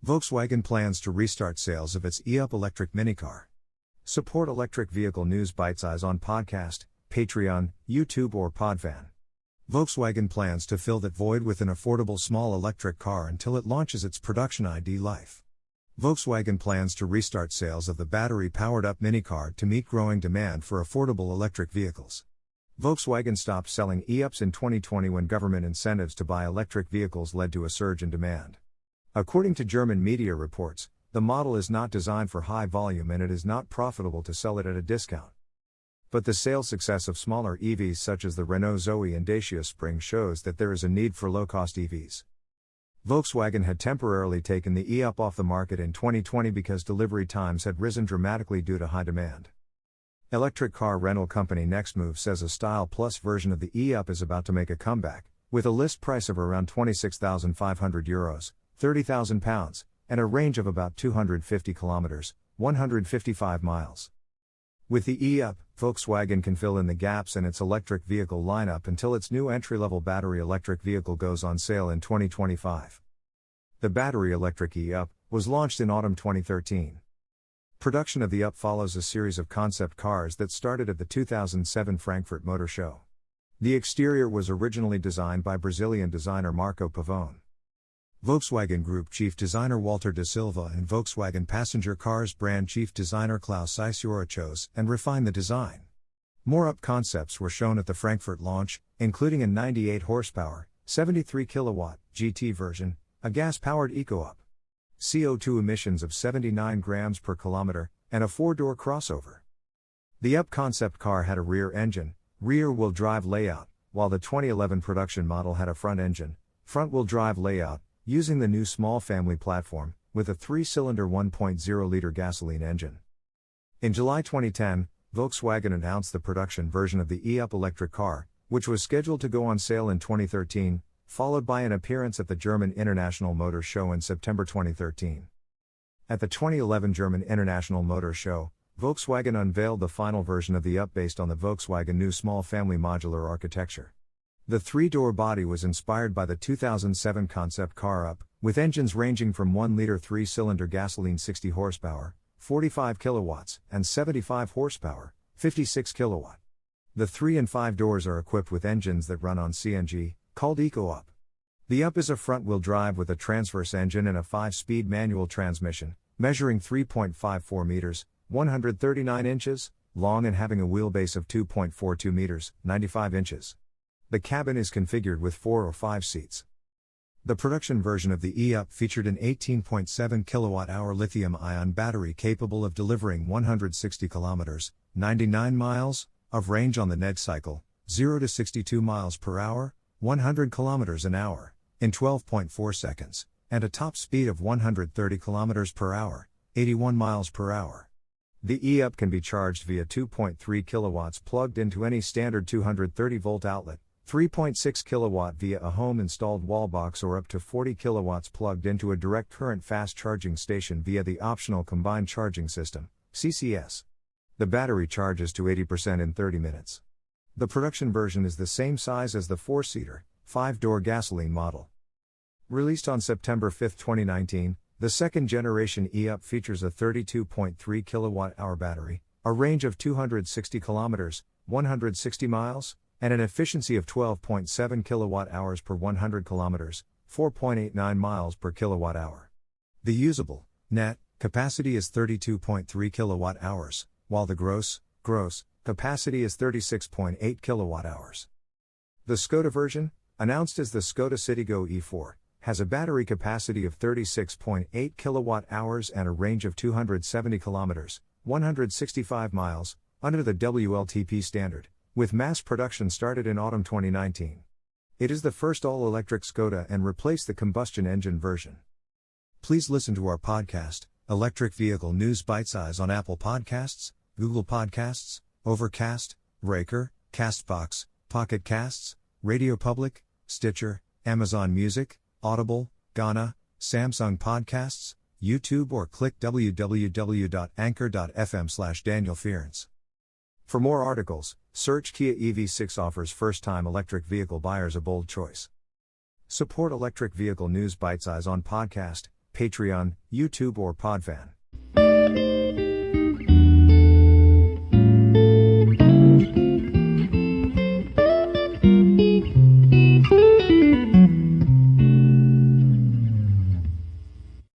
Volkswagen plans to restart sales of its e-up electric minicar. Support Electric Vehicle News Bitesize on podcast, Patreon, YouTube or Podfan. Volkswagen plans to fill that void with an affordable small electric car until it launches its production ID life. Volkswagen plans to restart sales of the battery-powered-up minicar to meet growing demand for affordable electric vehicles. Volkswagen stopped selling e-ups in 2020 when government incentives to buy electric vehicles led to a surge in demand. According to German media reports, the model is not designed for high volume and it is not profitable to sell it at a discount. But the sales success of smaller EVs such as the Renault Zoe and Dacia Spring shows that there is a need for low-cost EVs. Volkswagen had temporarily taken the e-up off the market in 2020 because delivery times had risen dramatically due to high demand. Electric car rental company Nextmove says a Style Plus version of the e-up is about to make a comeback, with a list price of around €26,500, £30,000, and a range of about 250 kilometers, 155 miles. With the e-up, Volkswagen can fill in the gaps in its electric vehicle lineup until its new entry-level battery electric vehicle goes on sale in 2025. The battery electric e-up was launched in autumn 2013. Production of the up follows a series of concept cars that started at the 2007 Frankfurt Motor Show. The exterior was originally designed by Brazilian designer Marco Pavone. Volkswagen Group Chief Designer Walter da Silva and Volkswagen Passenger Cars Brand Chief Designer Klaus Ciesiora chose and refined the design. More up concepts were shown at the Frankfurt launch, including a 98 horsepower, 73 kilowatt GT version, a gas-powered eco-up, CO2 emissions of 79 grams per kilometer, and a 4-door crossover. The up concept car had a rear engine, rear-wheel drive layout, while the 2011 production model had a front engine, front-wheel drive layout, using the new small family platform, with a 3-cylinder 1.0-liter gasoline engine. In July 2010, Volkswagen announced the production version of the e-up electric car, which was scheduled to go on sale in 2013, followed by an appearance at the German International Motor Show in September 2013. At the 2011 German International Motor Show, Volkswagen unveiled the final version of the up based on the Volkswagen new small family modular architecture. The 3-door body was inspired by the 2007 concept car up, with engines ranging from 1-liter 3-cylinder gasoline 60 horsepower, 45 kilowatts, and 75 horsepower, 56 kilowatt. The 3 and 5 doors are equipped with engines that run on CNG, called eco-up. The up is a front-wheel drive with a transverse engine and a 5-speed manual transmission, measuring 3.54 meters, 139 inches, long and having a wheelbase of 2.42 meters, 95 inches. The cabin is configured with 4 or 5 seats. The production version of the e-up featured an 18.7 kWh lithium-ion battery capable of delivering 160 kilometers, 99 miles, of range on the next cycle, 0 to 62 miles per hour, 100 kilometers an hour, in 12.4 seconds, and a top speed of 130 kilometers per hour, 81 miles per hour. The e-up can be charged via 2.3 kilowatts plugged into any standard 230-volt outlet, 3.6 kilowatt via a home-installed wallbox or up to 40 kilowatts plugged into a direct current fast charging station via the optional combined charging system, CCS. The battery charges to 80% in 30 minutes. The production version is the same size as the 4-seater, 5-door gasoline model. Released on September 5, 2019, the second-generation e-up features a 32.3 kilowatt-hour battery, a range of 260 kilometers, 160 miles, and an efficiency of 12.7 kilowatt-hours per 100 kilometers, 4.89 miles per kilowatt-hour. The usable, net, capacity is 32.3 kilowatt-hours, while the gross, capacity is 36.8 kilowatt-hours. The Škoda version, announced as the Škoda Citigo E4, has a battery capacity of 36.8 kilowatt-hours and a range of 270 kilometers, 165 miles, under the WLTP standard, with mass production started in autumn 2019. It is the first all-electric Škoda and replaced the combustion engine version. Please listen to our podcast, Electric Vehicle News Bitesize on Apple Podcasts, Google Podcasts, Overcast, Breaker, Castbox, Pocket Casts, Radio Public, Stitcher, Amazon Music, Audible, Ghana, Samsung Podcasts, YouTube or click www.anchor.fm/DanielFearns. For more articles, search Kia EV6 offers first-time electric vehicle buyers a bold choice. Support Electric Vehicle News Bitesize on podcast, Patreon, YouTube, or Podfan.